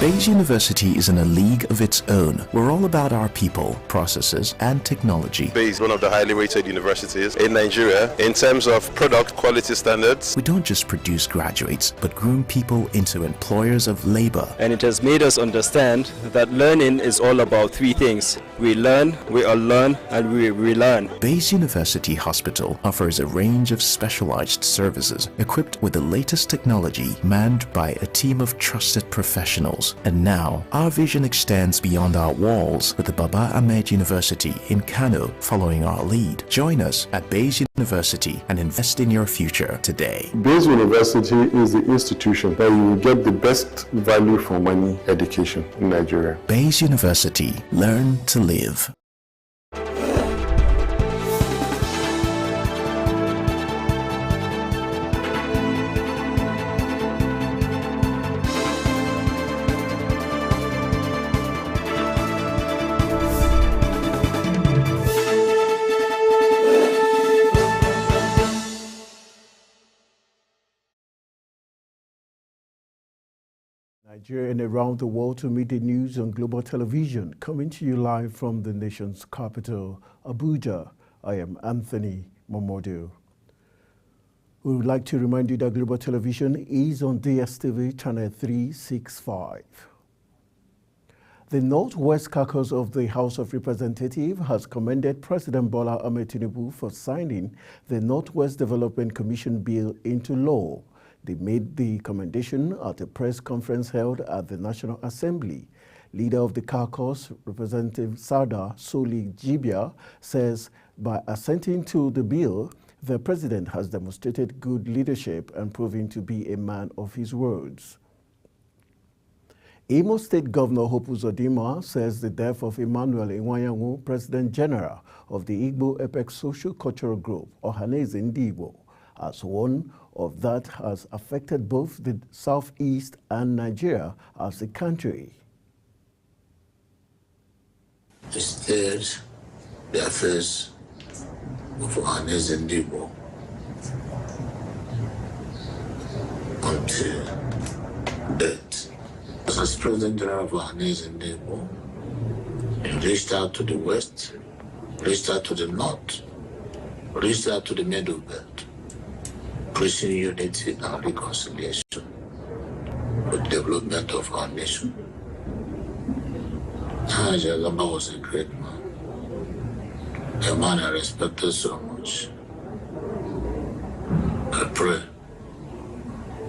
Bayes University is in a league of its own. We're all about our people, processes, and technology. Bayes is one of the highly rated universities in Nigeria in terms of product quality standards. We don't just produce graduates, but groom people into employers of labor. And it has made us understand that learning is all about three things. We learn, we unlearn, and we relearn. Bayes University Hospital offers a range of specialized services equipped with the latest technology, manned by a team of trusted professionals. And now, our vision extends beyond our walls with the Baba Ahmed University in Kano following our lead. Join us at Bayes University and invest in your future today. Bayes University is the institution that you will get the best value for money education in Nigeria. Bayes University. Learn to live. Nigeria and around the world to meet the news on global television, coming to you live from the nation's capital, Abuja. I am Anthony Momodu. We would like to remind you that global television is on DSTV channel 365. The Northwest Caucus of the House of Representatives has commended President Bola Ahmed Tinubu for signing the Northwest Development Commission bill into law. They made the commendation at a press conference held at the National Assembly. Leader of the caucus, Representative Sada Soli Jibia, says by assenting to the bill, the president has demonstrated good leadership and proven to be a man of his words. Imo State Governor Hope Uzodinma says the death of Emmanuel Iwuanyanwu, President General of the Igbo Apex Social Cultural Group, Ohanaeze Ndigbo, as one of that has affected both the Southeast and Nigeria as a country. Instead, the affairs of Ohanaeze Ndigbo until death. As President General of Ohanaeze Ndigbo, he reached out to the West, reached out to the North, reached out to the Middle Belt, preaching unity and reconciliation for the development of our nation. Haji Agaba was a great man, a man I respected so much. I pray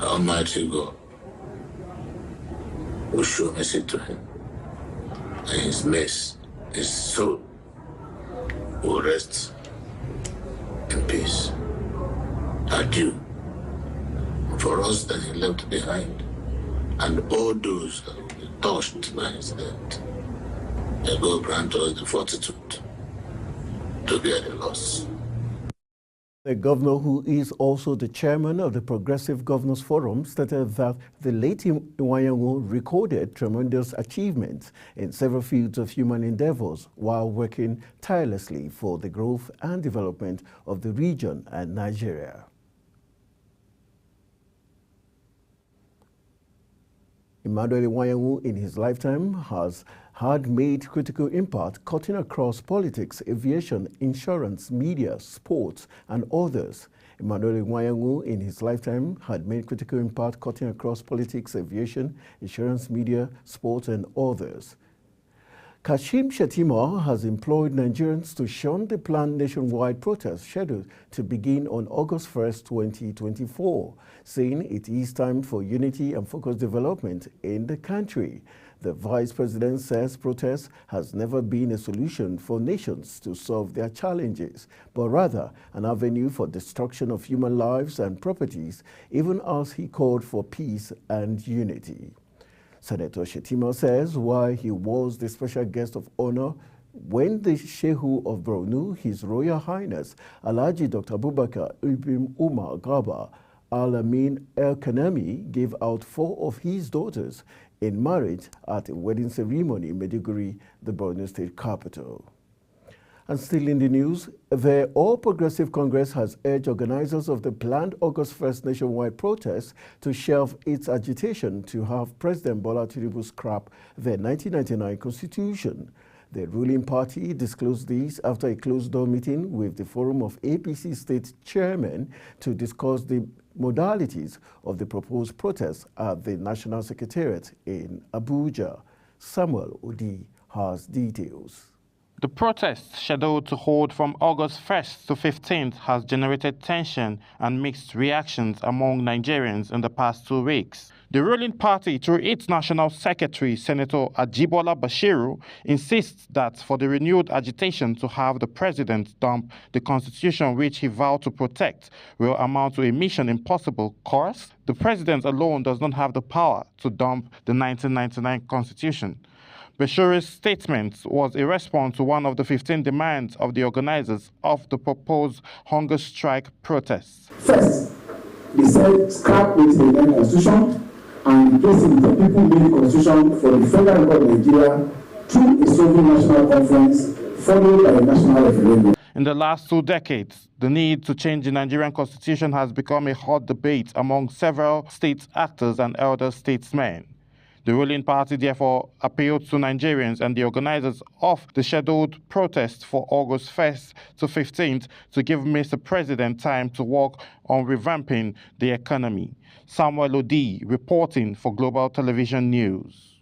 Almighty God will show mercy to him, and his mercy, his soul will rest in peace. Adieu for us that he left behind, and all those that will be touched by his death. May God grant us the fortitude to bear the loss. The governor, who is also the chairman of the Progressive Governors Forum, stated that the late Iwuanyanwu recorded tremendous achievements in several fields of human endeavors while working tirelessly for the growth and development of the region and Nigeria. Emmanuel Iwuanyanwu in his lifetime had made critical impact cutting across politics, aviation, insurance, media, sports, and others. Emmanuel Iwuanyanwu in his lifetime had made critical impact cutting across politics, aviation, insurance, media, sports, and others. Kashim Shettima has employed Nigerians to shun the planned nationwide protest scheduled to begin on August 1st, 2024, saying it is time for unity and focused development in the country. The Vice President says protest has never been a solution for nations to solve their challenges, but rather an avenue for destruction of human lives and properties, even as he called for peace and unity. Senator Shettima says while he was the special guest of honor when the Shehu of Borno, His Royal Highness Alhaji Dr. Abubakar Ibn Umar Garba Al-Amin El-Kanami gave out 4 of his daughters in marriage at a wedding ceremony in Maiduguri, the Borno state capital. And still in the news, the All Progressive Congress has urged organizers of the planned August 1st nationwide protest to shelve its agitation to have President Bola Tinubu scrap the 1999 Constitution. The ruling party disclosed this after a closed-door meeting with the Forum of APC state chairmen to discuss the modalities of the proposed protest at the National Secretariat in Abuja. Samuel Odi has details. The protest, scheduled to hold from August 1st to 15th, has generated tension and mixed reactions among Nigerians in the past 2 weeks. The ruling party, through its national secretary, Senator Ajibola Bashiru, insists that for the renewed agitation to have the president dump the constitution which he vowed to protect will amount to a mission impossible course. The president alone does not have the power to dump the 1999 constitution. Bashiru's statement was a response to one of the 15 demands of the organizers of the proposed hunger strike protests. First, they said scrap the Nigerian constitution and replace it with a people-made constitution for the Federal Republic of Nigeria through a sovereign national conference followed by a national referendum. In the last 2 decades, the need to change the Nigerian constitution has become a hot debate among several state actors and elder statesmen. The ruling party therefore appealed to Nigerians and the organizers of the scheduled protest for August 1st to 15th to give Mr. President time to work on revamping the economy. Samuel Odi reporting for Global Television News.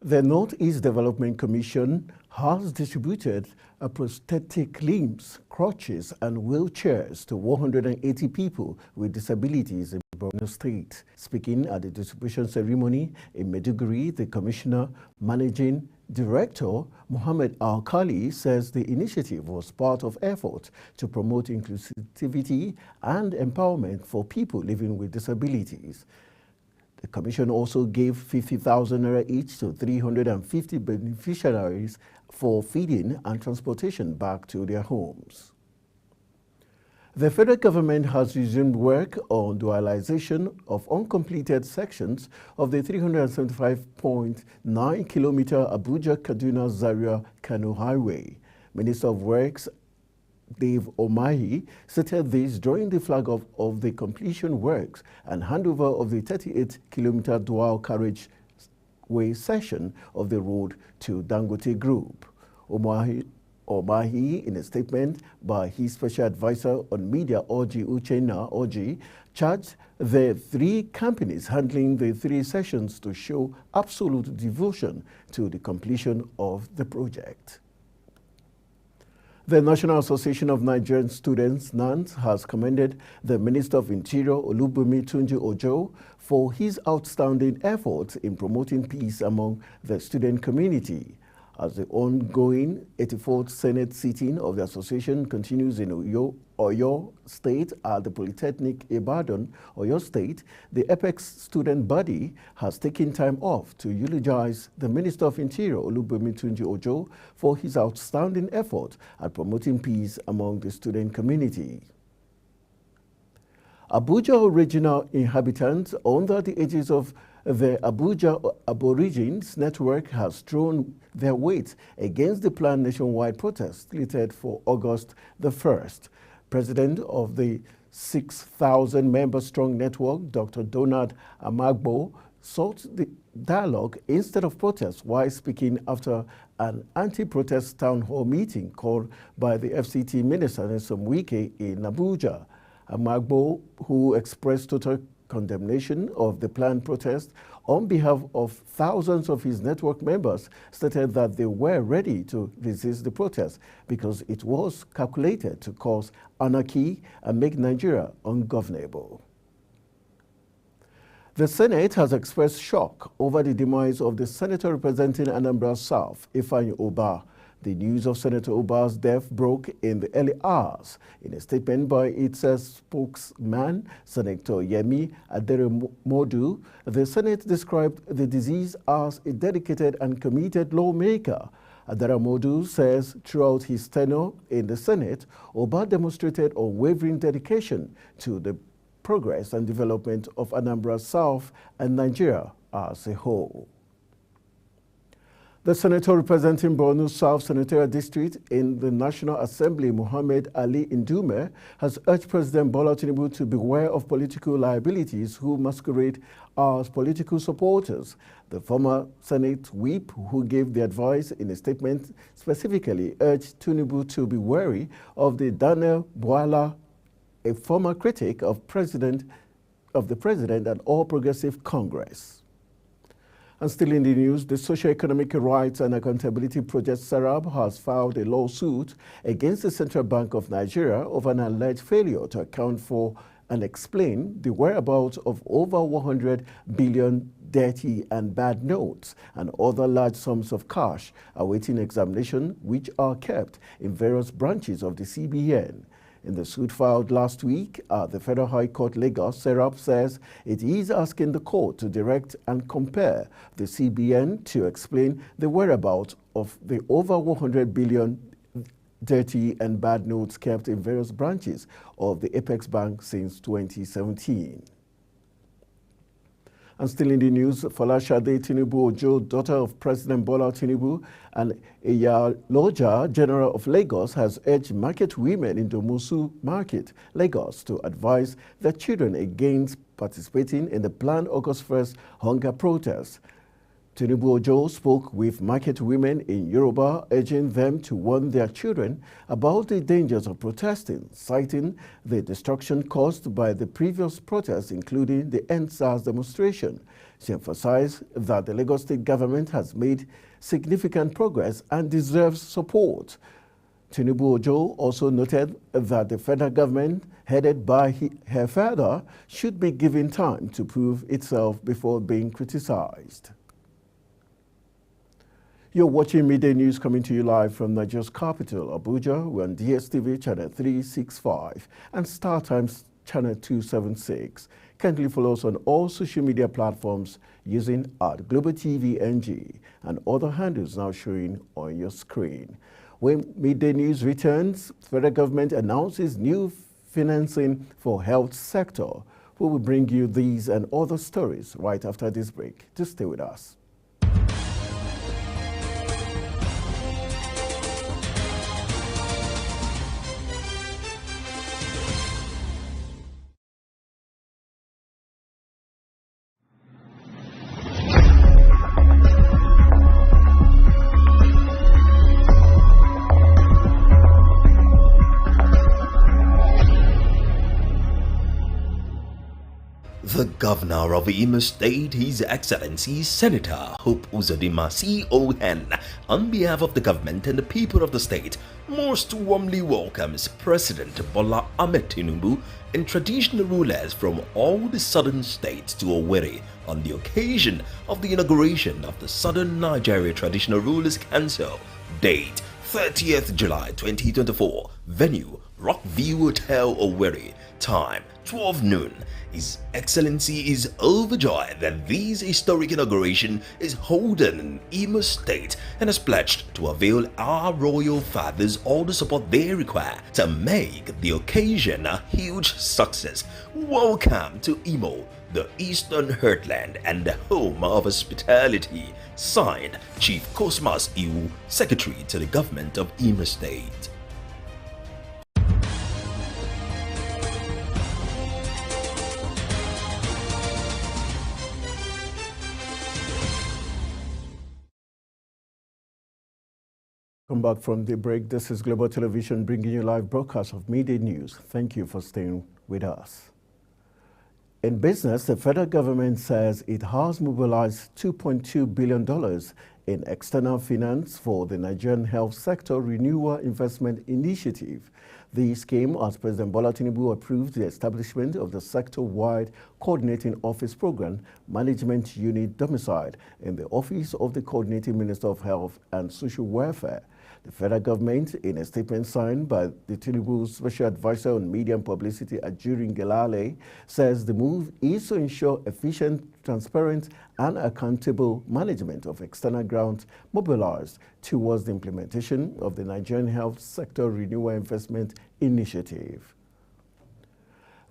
The Northeast Development Commission has distributed prosthetic limbs, crutches, and wheelchairs to 180 people with disabilities in Borno State. Speaking at the distribution ceremony in Maiduguri, the Commissioner Managing Director Mohammed Al-Khali says the initiative was part of efforts to promote inclusivity and empowerment for people living with disabilities. The Commission also gave 50,000 naira each to 350 beneficiaries for feeding and transportation back to their homes. The federal government has resumed work on dualization of uncompleted sections of the 375.9 kilometer Abuja-Kaduna-Zaria-Kano Highway. Minister of Works Dave Omahi stated this during the flag off of the completion works and handover of the 38-kilometer dual carriageway section of the road to Dangote Group. Omahi, in a statement by his special advisor on media, Oji Uchenna Oji, charged the 3 companies handling the 3 sessions to show absolute devotion to the completion of the project. The National Association of Nigerian Students, NANS, has commended the Minister of Interior, Olubunmi Tunji Ojo, for his outstanding efforts in promoting peace among the student community. As the ongoing 84th Senate sitting of the association continues in Oyo State at the Polytechnic Ibadan, Oyo State, the Apex student body has taken time off to eulogize the Minister of Interior, Olubunmi Tunji Ojo, for his outstanding effort at promoting peace among the student community. Abuja original inhabitants under the ages of the Abuja Aborigines Network has thrown their weight against the planned nationwide protest slated for August the 1st. President of the 6,000-member-strong network, Dr. Donald Amagbo, sought the dialogue instead of protest while speaking after an anti-protest town hall meeting called by the FCT Minister Nyesom Wike in Abuja. Amagbo, who expressed total condemnation of the planned protest on behalf of thousands of his network members, stated that they were ready to resist the protest because it was calculated to cause anarchy and make Nigeria ungovernable. The Senate has expressed shock over the demise of the senator representing Anambra South, Ifeanyi Ubah. The news of Senator Ubah's death broke in the early hours. In a statement by its spokesman, Senator Yemi Aderemodu, the Senate described the deceased as a dedicated and committed lawmaker. Aderemodu says throughout his tenure in the Senate, Ubah demonstrated unwavering dedication to the progress and development of Anambra South and Nigeria as a whole. The senator representing Borno South Senatorial District in the National Assembly, Mohammed Ali Ndume, has urged President Bola Tinubu to beware of political liabilities who masquerade as political supporters. The former Senate whip, who gave the advice in a statement, specifically urged Tinubu to be wary of the Daniel Bwala, a former critic of the President and All Progressive Congress. And still in the news, the Socio-Economic Rights and Accountability Project SERAP has filed a lawsuit against the Central Bank of Nigeria over an alleged failure to account for and explain the whereabouts of over 100 billion dirty and bad notes and other large sums of cash awaiting examination, which are kept in various branches of the CBN. In the suit filed last week at the Federal High Court, Lagos, SERAP says it is asking the court to direct and compare the CBN to explain the whereabouts of the over 100 billion dirty and bad notes kept in various branches of the Apex Bank since 2017. And still in the news, Folashade Tinubu Ojo, daughter of President Bola Tinubu, and Iyaloja, General of Lagos, has urged market women in Domusu Market, Lagos, to advise their children against participating in the planned August 1st hunger protest. Tinubu Ojo spoke with market women in Yoruba, urging them to warn their children about the dangers of protesting, citing the destruction caused by the previous protests, including the End SARS demonstration. She emphasized that the Lagos State government has made significant progress and deserves support. Tinubu Ojo also noted that the federal government, headed by her father, should be given time to prove itself before being criticized. You're watching Midday News coming to you live from Nigeria's capital, Abuja. We're on DSTV channel 365 and StarTimes channel 276. Kindly follow us on all social media platforms using @GlobalTVNG and other handles now showing on your screen. When Midday News returns, federal government announces new financing for health sector. We will bring you these and other stories right after this break. Just stay with us. The Governor of Imo State, His Excellency Senator Hope Uzodinma CON, on behalf of the government and the people of the state, most warmly welcomes President Bola Ahmed Tinubu and traditional rulers from all the southern states to Owerri on the occasion of the inauguration of the Southern Nigeria Traditional Rulers Council. Date 30th July 2024. Venue Rockview Hotel, Owerri. Time 12 noon. His Excellency is overjoyed that this historic inauguration is holden in Imo State and has pledged to avail our royal fathers all the support they require to make the occasion a huge success. Welcome to Imo, the Eastern Heartland and the home of hospitality. Signed, Chief Cosmas Iwu, Secretary to the Government of Imo State. Come back from the break. This is Global Television bringing you live broadcast of Midday News. Thank you for staying with us. In business, the federal government says it has mobilized $2.2 billion in external finance for the Nigerian Health Sector Renewal Investment Initiative. This came as President Bola Tinubu approved the establishment of the sector-wide Coordinating Office Program Management Unit domiciled in the Office of the Coordinating Minister of Health and Social Welfare. The federal government, in a statement signed by the Tinubu Special Advisor on Media and Publicity, Ajuri Ngelale, says the move is to ensure efficient, transparent, and accountable management of external grants mobilized towards the implementation of the Nigerian Health Sector Renewal Investment Initiative.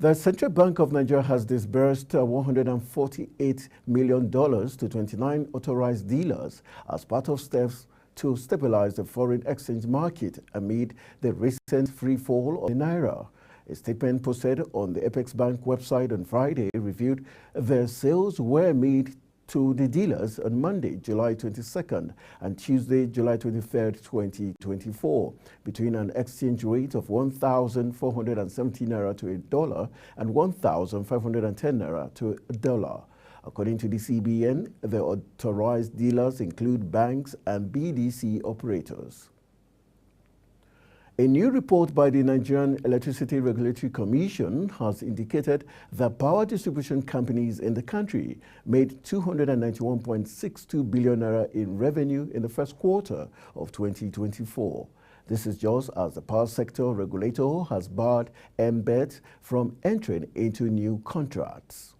The Central Bank of Nigeria has disbursed $148 million to 29 authorized dealers as part of steps to stabilize the foreign exchange market amid the recent free fall of the naira. A statement posted on the Apex Bank website on Friday revealed the sales were made to the dealers on Monday, July 22nd and Tuesday, July 23rd, 2024, between an exchange rate of 1,470 naira to $1 and 1,510 naira to $1. According to the CBN, the authorized dealers include banks and BDC operators. A new report by the Nigerian Electricity Regulatory Commission has indicated that power distribution companies in the country made 291.62 billion naira in revenue in the first quarter of 2024. This is just as the power sector regulator has barred MBET from entering into new contracts.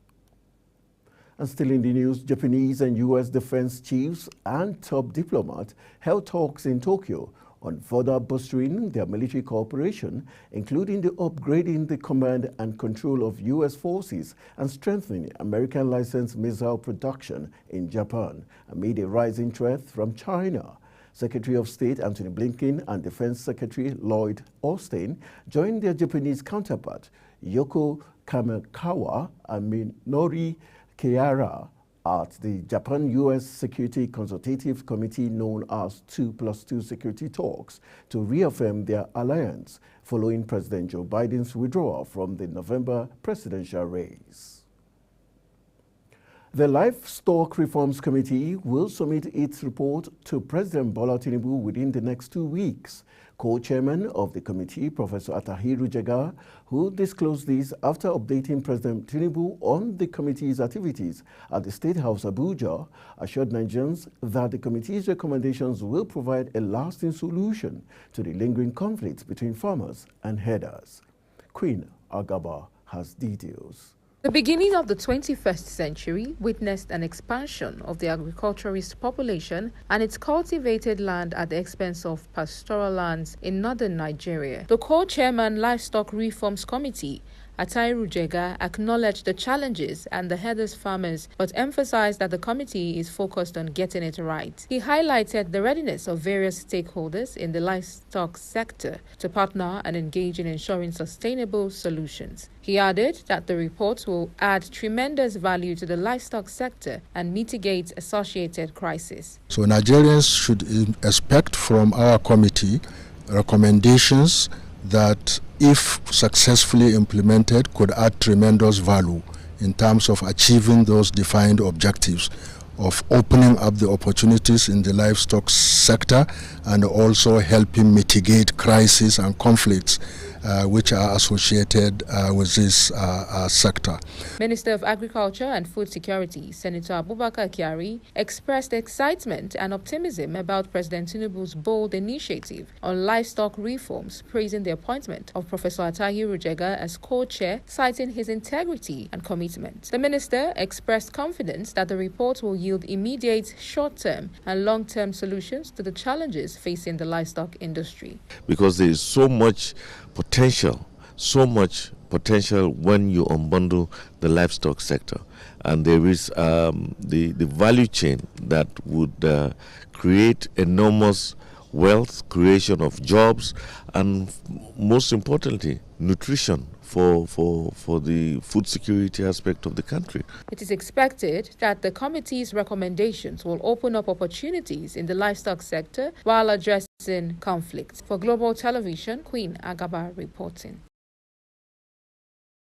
And still in the news, Japanese and U.S. defense chiefs and top diplomats held talks in Tokyo on further bolstering their military cooperation, including the upgrading the command and control of U.S. forces and strengthening American licensed missile production in Japan amid a rising threat from China. Secretary of State Antony Blinken and Defense Secretary Lloyd Austin joined their Japanese counterpart Yoko Kamikawa and Minori Kihara at the Japan-U.S. Security Consultative Committee known as 2+2 Security Talks to reaffirm their alliance following President Joe Biden's withdrawal from the November presidential race. The Livestock Reforms Committee will submit its report to President Bola Tinubu within the next 2 weeks. Co-chairman of the committee, Professor Atahiru Jega, who disclosed this after updating President Tinubu on the committee's activities at the State House Abuja, assured Nigerians that the committee's recommendations will provide a lasting solution to the lingering conflicts between farmers and herders. Queen Agaba has details. The beginning of the 21st century witnessed an expansion of the agriculturist population and its cultivated land at the expense of pastoral lands in northern Nigeria. The co-chairman Livestock Reforms Committee, Atahiru Jega, acknowledged the challenges and the herders farmers, but emphasized that the committee is focused on getting it right. He highlighted the readiness of various stakeholders in the livestock sector to partner and engage in ensuring sustainable solutions. He added that the report will add tremendous value to the livestock sector and mitigate associated crises. So Nigerians should expect from our committee recommendations that, if successfully implemented, could add tremendous value in terms of achieving those defined objectives of opening up the opportunities in the livestock sector and also helping mitigate crises and conflicts which are associated with this sector. Minister of Agriculture and Food Security, Senator Abubakar Kyari, expressed excitement and optimism about President Tinubu's bold initiative on livestock reforms, praising the appointment of Professor Atahiru Jega as co-chair, citing his integrity and commitment. The minister expressed confidence that the report will yield immediate short-term and long-term solutions to the challenges facing the livestock industry. Because there is so much potential when you unbundle the livestock sector, and there is the value chain that would create enormous wealth, creation of jobs, and most importantly, nutrition for the food security aspect of the country. It is expected that the committee's recommendations will open up opportunities in the livestock sector while addressing conflicts. For Global Television, Queen Agaba reporting.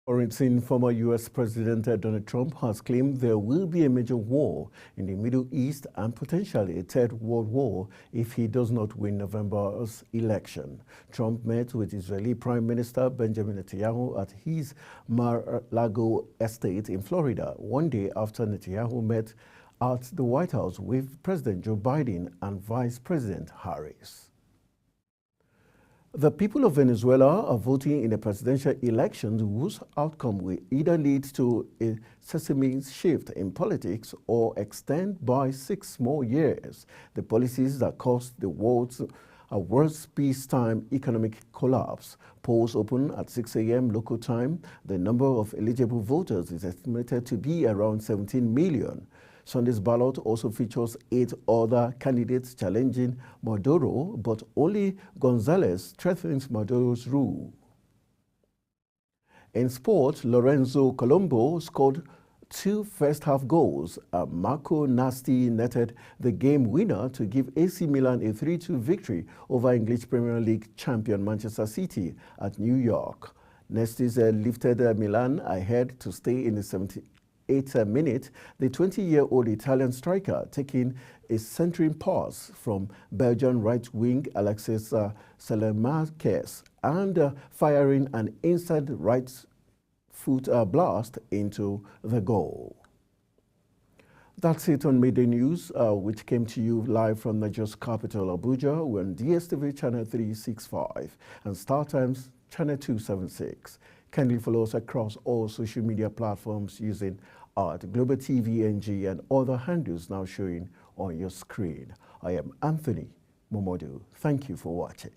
Foreign former U.S. President Donald Trump has claimed there will be a major war in the Middle East and potentially a third world war if he does not win November's election. Trump met with Israeli Prime Minister Benjamin Netanyahu at his Mar-a-Lago estate in Florida, one day after Netanyahu met at the White House with President Joe Biden and Vice President Harris. The people of Venezuela are voting in a presidential election whose outcome will either lead to a seismic shift in politics or extend by 6 more years the policies that caused the world's a worst peacetime economic collapse. Polls open at 6 a.m. local time. The number of eligible voters is estimated to be around 17 million. Sunday's ballot also features 8 other candidates challenging Maduro, but only Gonzalez threatens Maduro's rule. In sport, Lorenzo Colombo scored 2 first-half goals. Marco Nasti netted the game winner to give AC Milan a 3-2 victory over English Premier League champion Manchester City at New York. Nasti's lifted Milan ahead to stay in the 78th minute. The 20-year-old Italian striker taking a centering pass from Belgian right wing Alexis Selemakers and firing an inside right foot blast into the goal. That's it on Midday News, which came to you live from Nigeria's capital, Abuja. We're on DSTV channel 365 and Star Times channel 276. Kindly follow us across all social media platforms using Global TV NG and other handles now showing on your screen. I am Anthony Momodu. Thank you for watching.